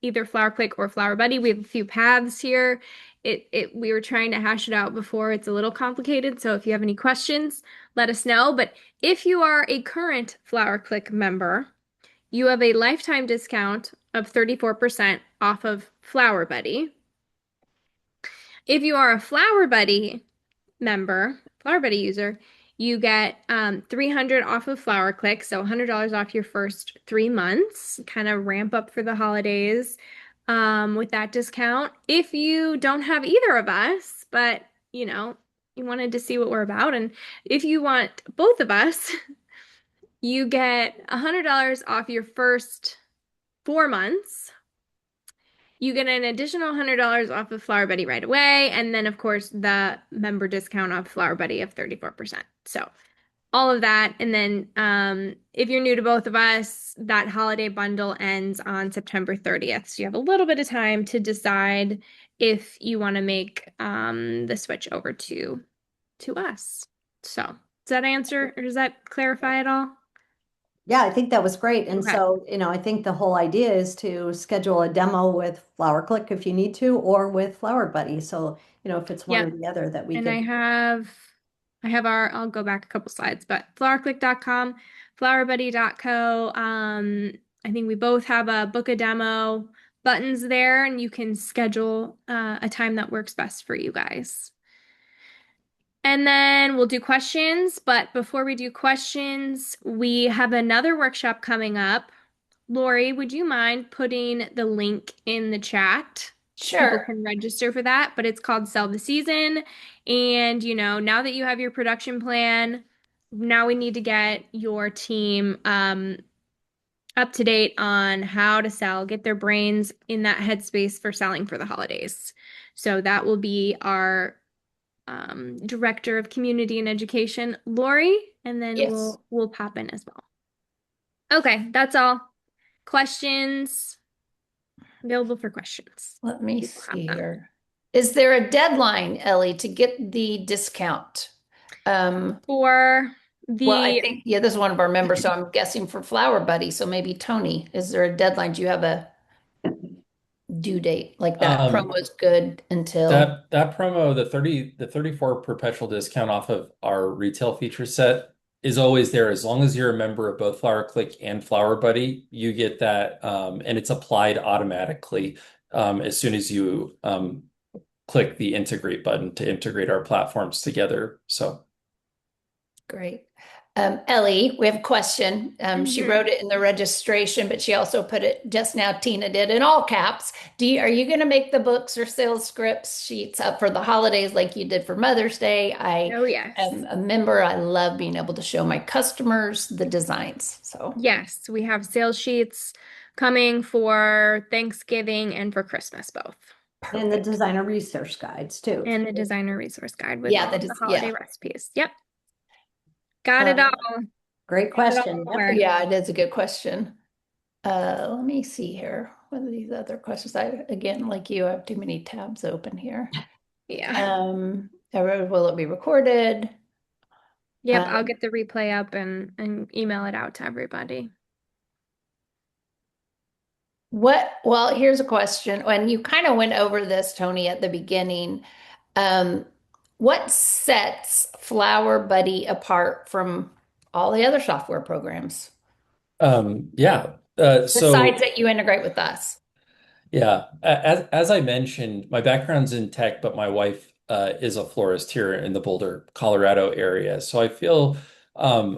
either Flower Clique or FlowerBuddy, we have a few paths here. We were trying to hash it out before. It's a little complicated. So if you have any questions, let us know. But if you are a current Flower Clique member, you have a lifetime discount of 34% off of FlowerBuddy. If you are a FlowerBuddy member, FlowerBuddy user, you get $300 off of Flower Clique, so $100 off your first 3 months. Kind of ramp up for the holidays with that discount. If you don't have either of us, but you wanted to see what we're about. And if you want both of us, you get $100 off your first 4 months. You get an additional $100 off of FlowerBuddy right away. And then, of course, the member discount off FlowerBuddy of 34%. So all of that. And then if you're new to both of us, that holiday bundle ends on September 30th. So you have a little bit of time to decide if you want to make the switch over to us. So does that answer, or does that clarify at all? Yeah, I think that was great. And Okay. so, I think the whole idea is to schedule a demo with Flower Clique if you need to, or with FlowerBuddy. So, if it's one or Yep. the other that we And could. I have I'll go back a couple slides, but flowerclique.com, flowerbuddy.co. I think we both have a book a demo buttons there, and you can schedule a time that works best for you guys. And then we'll do questions, but before we do questions, we have another workshop coming up. Lori, would you mind putting the link in the chat? People Sure. can register for that, but it's called Sell the Season. And, now that you have your production plan, now we need to get your team up to date on how to sell, get their brains in that headspace for selling for the holidays. So that will be our Director of Community and Education, Lori, and then Yes. we'll pop in as well. Okay, that's all. Questions? Available for questions. Let me People have see them. here. Is there a deadline, Ellie, to get the discount? For the Well, I think, yeah, this is one of our members, so I'm guessing for FlowerBuddy. So maybe Tony, is there a deadline? Do you have a due date? Like that promo is good until, That promo, the 34 perpetual discount off of our retail feature set is always there. As long as you're a member of both Flower Clique and FlowerBuddy, you get that, and it's applied automatically as soon as you click the integrate button to integrate our platforms together. So great. Ellie, we have a question. She wrote it in the registration, but she also put it just now, Tina did, in all caps. Are you going to make the books or sales scripts sheets up for the holidays like you did for Mother's Day? I Oh, yes. am a member. I love being able to show my customers the designs. So Yes, we have sales sheets coming for Thanksgiving and for Christmas both. And the perfect. designer resource guides too. And the designer resource guide with Yeah, all that the is, holiday yeah. recipes. Yep. Got it all. Great Got it all question. Yep. covered. Yeah, it is a good question. Let me see here. What are these other questions? Again, like you, I have too many tabs open here. Yeah. Will it be recorded? Yep, I'll get the replay up and email it out to everybody. Well, here's a question. When you kind of went over this, Tony, at the beginning, what sets FlowerBuddy apart from all the other software programs? yeah. Besides that you integrate with us. Yeah, as I mentioned, my background's in tech, but my wife is a florist here in the Boulder, Colorado area. So I feel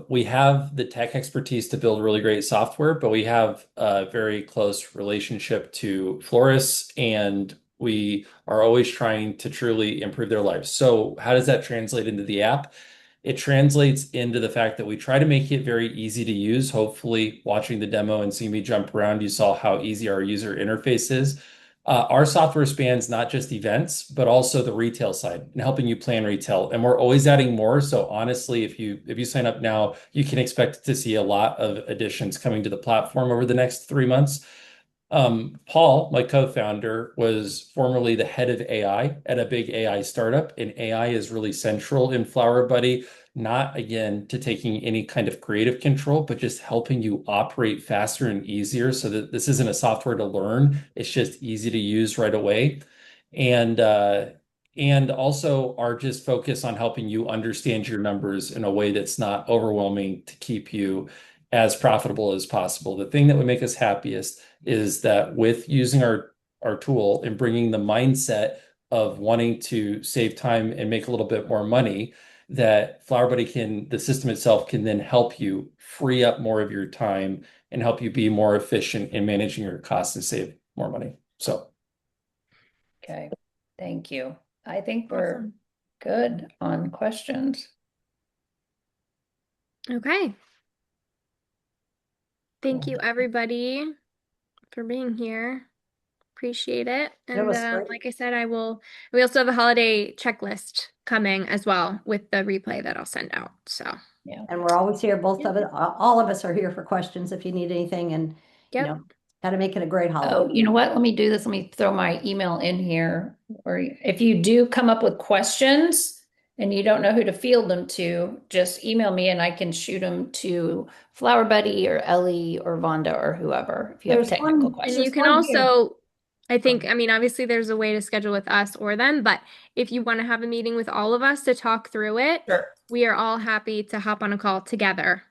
we have the tech expertise to build really great software, but we have a very close relationship to florists, and we are always trying to truly improve their lives. So how does that translate into the app? It translates into the fact that we try to make it very easy to use. Hopefully, watching the demo and seeing me jump around, you saw how easy our user interface is. Our software spans not just events, but also the retail side and helping you plan retail. And we're always adding more. So honestly, if you sign up now, you can expect to see a lot of additions coming to the platform over the next 3 months. Paul, my co-founder, was formerly the head of AI at a big AI startup, and AI is really central in FlowerBuddy, not again to taking any kind of creative control, but just helping you operate faster and easier so that this isn't a software to learn. It's just easy to use right away. And also our just focus on helping you understand your numbers in a way that's not overwhelming to keep you as profitable as possible. The thing that would make us happiest is that with using our tool and bringing the mindset of wanting to save time and make a little bit more money, that FlowerBuddy the system itself can then help you free up more of your time and help you be more efficient in managing your costs and save more money. So, Okay, thank you. I think we're Awesome. good on questions. Okay. Thank you, everybody, for being here. Appreciate it. It And was great. like I said, we also have a holiday checklist coming as well with the replay that I'll send out. So, Yeah. And we're always here, both Yeah. of it, all of us are here for questions if you need anything, and you Yep. know, got to make it a great Oh, holiday. you know what? Let me do this. Let me throw my email in here. Or if you do come up with questions and you don't know who to field them to, just email me and I can shoot them to FlowerBuddy or Ellie or Vonda or whoever if you have There's technical one- questions. And you can one here. also, I think, I mean, obviously there's a way to schedule with us or them, but if you want to have a meeting with all of us to talk through it, Sure. we are all happy to hop on a call together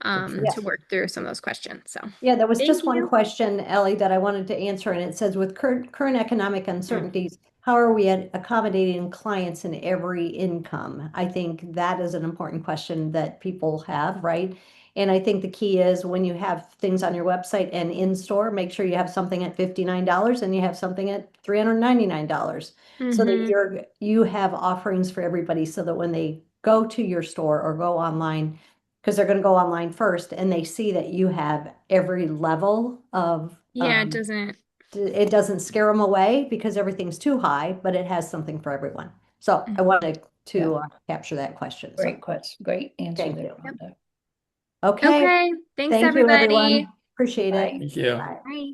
sure. to work through some of those questions. So, Yeah, there was thank just one you. question, Ellie, that I wanted to answer, and it says, with current economic uncertainties, how are we accommodating clients in every income? I think that is an important question that people have, right? And I think the key is when you have things on your website and in store, make sure you have something at $59 and you have something at $399. So that you have offerings for everybody, so that when they go to your store or go online, because they're going to go online first, and they see that you have every level of, Yeah, it doesn't scare them away because everything's too high, but it has something for everyone. So I wanted to capture that question. So Great question. Great answer thank there, you. Vonda. Okay. Okay. Thanks, Thank you, everybody. everyone. Appreciate it. Bye. Thank you. Bye. Bye.